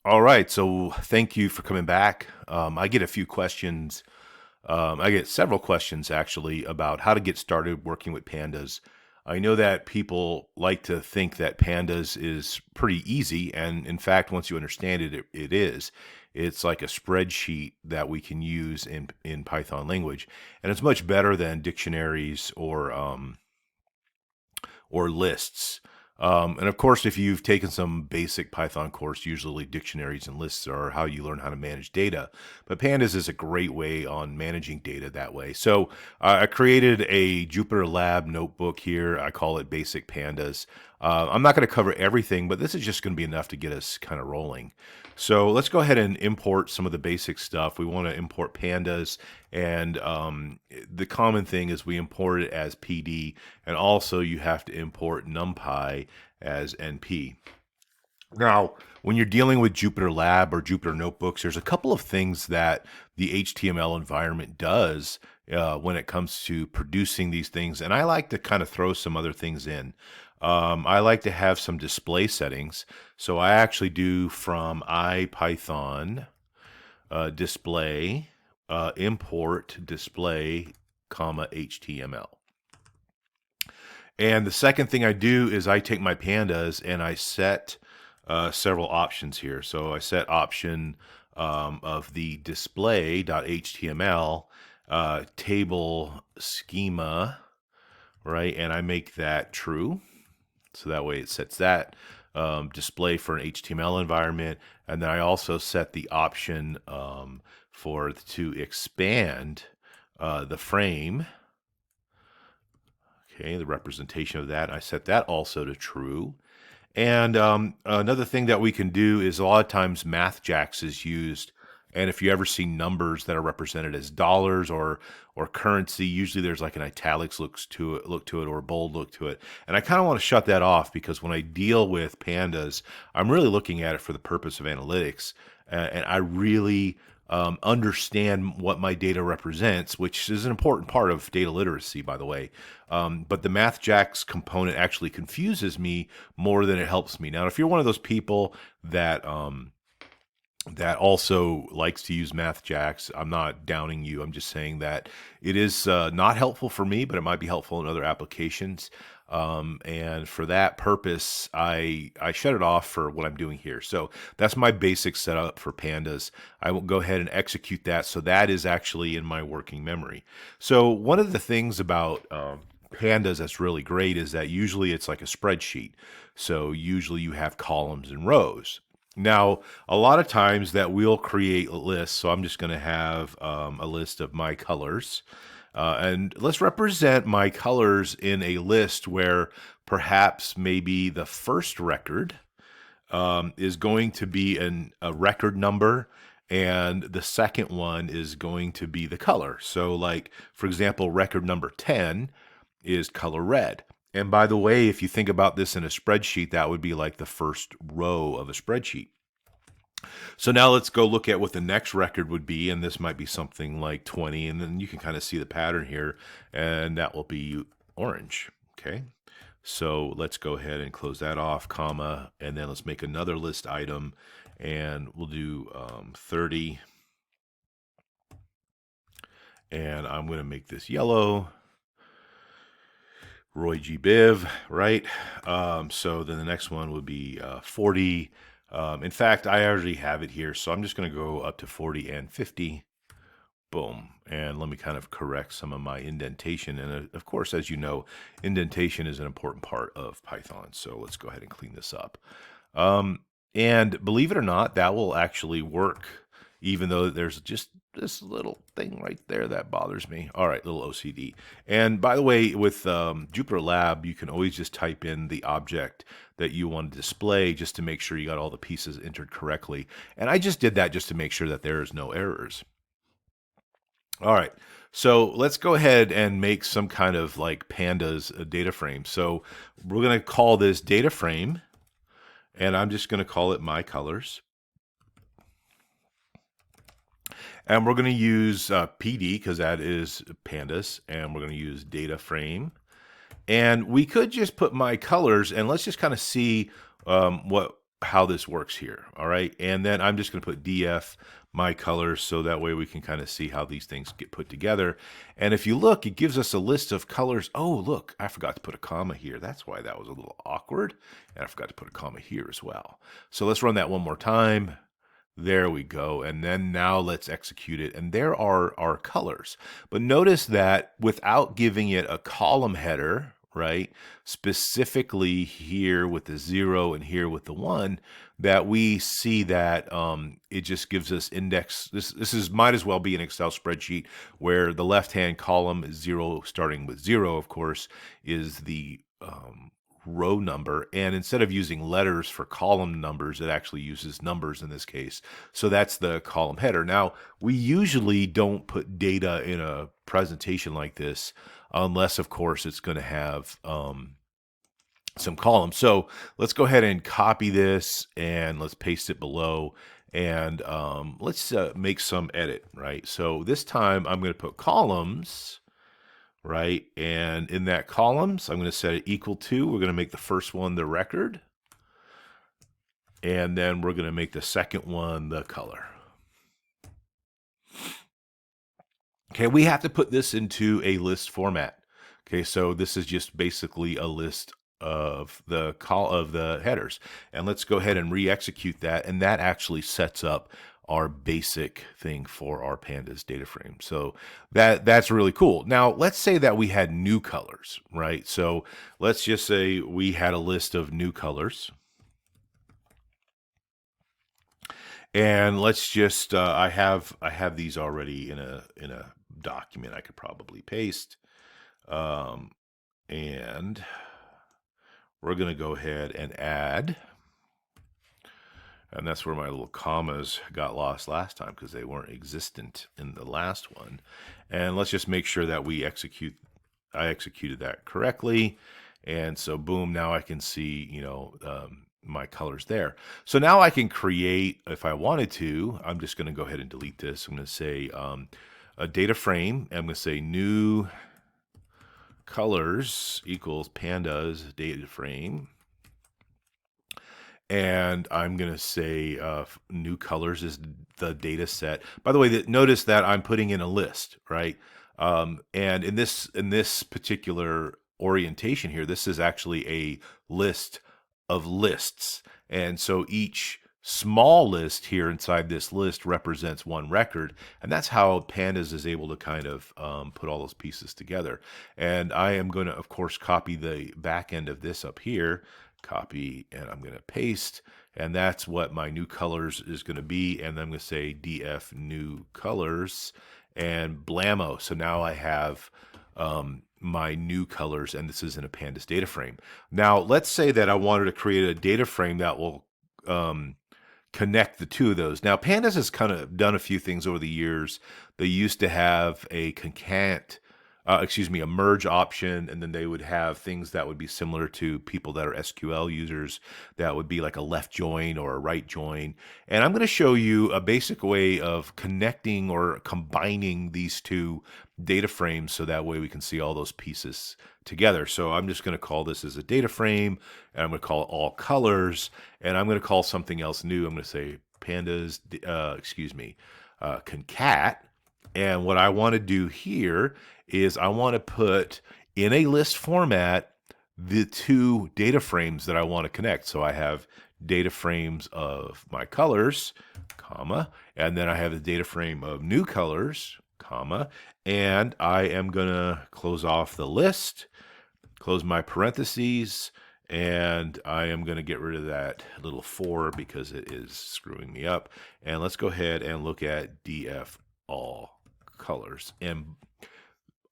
All right, so thank you for coming back. I get a few questions. I get several questions actually about how to get started working with pandas. I know that people like to think that pandas is pretty easy, and in fact, once you understand it, it is. It's like a spreadsheet that we can use in Python language, and it's much better than dictionaries or lists. And of course, if you've taken some basic Python course, usually dictionaries and lists are how you learn how to manage data. But Pandas is a great way on managing data that way. So I created a Jupyter Lab notebook here. I call it Basic Pandas. I'm not going to cover everything, but this is just going to be enough to get us kind of rolling. So let's go ahead and import some of the basic stuff. We want to import pandas, and the common thing is we import it as PD, and also you have to import NumPy as NP. Now, when you're dealing with Jupyter Lab or Jupyter Notebooks, there's a couple of things that the HTML environment does when it comes to producing these things, and I like to kind of throw some other things in. I like to have some display settings, so I actually do from IPython display import display comma HTML. And the second thing I do is I take my pandas and I set several options here. So I set option of the display.html table schema, right? And I make that true. So that way it sets that display for an HTML environment. And then I also set the option for to expand the frame. Okay, the representation of that. I set that also to true. And another thing that we can do is a lot of times MathJax is used. And if you ever see numbers that are represented as dollars or currency, usually there's like an italics look to it, or a bold look to it. And I kind of want to shut that off because when I deal with pandas, I'm really looking at it for the purpose of analytics, and I really understand what my data represents, which is an important part of data literacy, by the way. But the MathJax component actually confuses me more than it helps me. Now, if you're one of those people that that also likes to use MathJax, I'm not downing you. I'm just saying that it is not helpful for me, but it might be helpful in other applications. And for that purpose, I shut it off for what I'm doing here. So that's my basic setup for pandas. I will go ahead and execute that. So that is actually in my working memory. So one of the things about pandas that's really great is that usually it's like a spreadsheet. So usually you have columns and rows. Now, a lot of times that we'll create a list. So I'm just going to have a list of my colors. And let's represent my colors in a list where perhaps maybe the first record is going to be a record number, and the second one is going to be the color. So, like, for example, record number 10 is color red. And by the way, if you think about this in a spreadsheet, that would be like the first row of a spreadsheet. So now let's go look at what the next record would be, and this might be something like 20, and then you can kind of see the pattern here, and that will be orange, okay? So let's go ahead and close that off, comma, and then let's make another list item, and we'll do 30, and I'm going to make this yellow. Roy G. Biv, right? So then the next one would be 40. In fact, I already have it here, so I'm just going to go up to 40 and 50. Boom. And let me kind of correct some of my indentation. And of course, as you know, indentation is an important part of Python. So let's go ahead and clean this up. And believe it or not, that will actually work, even though there's just this little thing right there that bothers me. All right, little OCD. And by the way, with Jupyter Lab, you can always just type in the object that you want to display just to make sure you got all the pieces entered correctly. And I just did that just to make sure that there is no errors. All right, so let's go ahead and make some kind of like pandas data frame. So we're going to call this data frame, and I'm just going to call it my colors. And we're going to use PD because that is pandas, and we're going to use data frame. And we could just put my colors, and let's just kind of see what how this works here. All right. And then I'm just going to put DF my colors so that way we can kind of see how these things get put together. And if you look, it gives us a list of colors. Oh, look, I forgot to put a comma here. That's why that was a little awkward. And I forgot to put a comma here as well. So let's run that one more time. There we go. And then now let's execute it. And there are our colors. But notice that without giving it a column header, right, specifically here with the 0 and here with the 1, that we see that it just gives us index. This is might as well be an Excel spreadsheet where the left-hand column is 0, starting with 0, of course, is the row number, and instead of using letters for column numbers, it actually uses numbers in this case. So that's the column header. Now, we usually don't put data in a presentation like this unless, of course, it's going to have some columns. So let's go ahead and copy this and let's paste it below, and let's make some edit, right? So this time I'm going to put columns, right? And in that columns, I'm going to set it equal to, we're going to make the first one the record, and then we're going to make the second one the color. Okay, we have to put this into a list format. Okay, so this is just basically a list of the headers. And let's go ahead and re-execute that, and that actually sets up our basic thing for our Pandas data frame. So that's really cool. Now, let's say that we had new colors, right? So let's just say we had a list of new colors. And let's just I have these already in a document I could probably paste. And we're going to go ahead and add. And that's where my little commas got lost last time because they weren't existent in the last one. And let's just make sure that I executed that correctly. And so boom, now I can see, my colors there. So now I can create, if I wanted to, I'm just going to go ahead and delete this. I'm going to say a data frame. I'm going to say new colors equals pandas data frame. And I'm going to say new colors is the data set. By the way, notice that I'm putting in a list, right? And in this particular orientation here, this is actually a list of lists. And so each small list here inside this list represents one record. And that's how Pandas is able to kind of put all those pieces together. And I am going to, of course, copy the back end of this up here. Copy, and I'm going to paste, and that's what my new colors is going to be. And then I'm going to say df new colors and blammo. So now I have my new colors, and this is in a Pandas data frame. Now let's say that I wanted to create a data frame that will connect the two of those. Now Pandas has kind of done a few things over the years. They used to have a a merge option, and then they would have things that would be similar to people that are SQL users. That would be like a left join or a right join. And I'm going to show you a basic way of connecting or combining these two data frames so that way we can see all those pieces together. So I'm just going to call this as a data frame, and I'm going to call it all colors, and I'm going to call something else new. I'm going to say pandas, concat. And what I want to do here is I want to put in a list format the two data frames that I want to connect. So I have data frames of my colors, comma, and then I have the data frame of new colors, comma, and I am going to close off the list, close my parentheses, and I am going to get rid of that little 4 because it is screwing me up. And let's go ahead and look at df all colors, and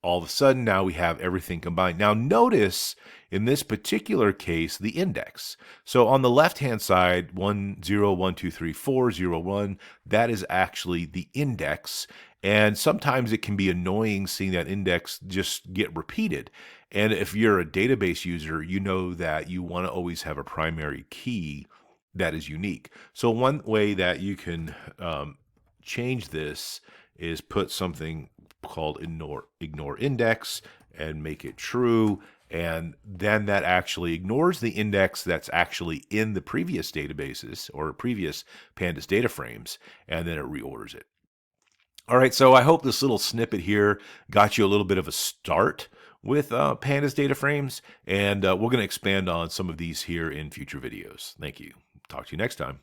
all of a sudden now we have everything combined. Now notice in this particular case the index. So on the left hand side 1 0 1 2 3 4 0 1, that is actually the index, and sometimes it can be annoying seeing that index just get repeated. And if you're a database user, you know that you want to always have a primary key that is unique. So one way that you can change this is put something called ignore index and make it true, And then that actually ignores the index that's actually in the previous databases or previous Pandas data frames, and then it reorders it. All right, so I hope this little snippet here got you a little bit of a start with Pandas data frames, and we're going to expand on some of these here in future videos. Thank you. Talk to you next time.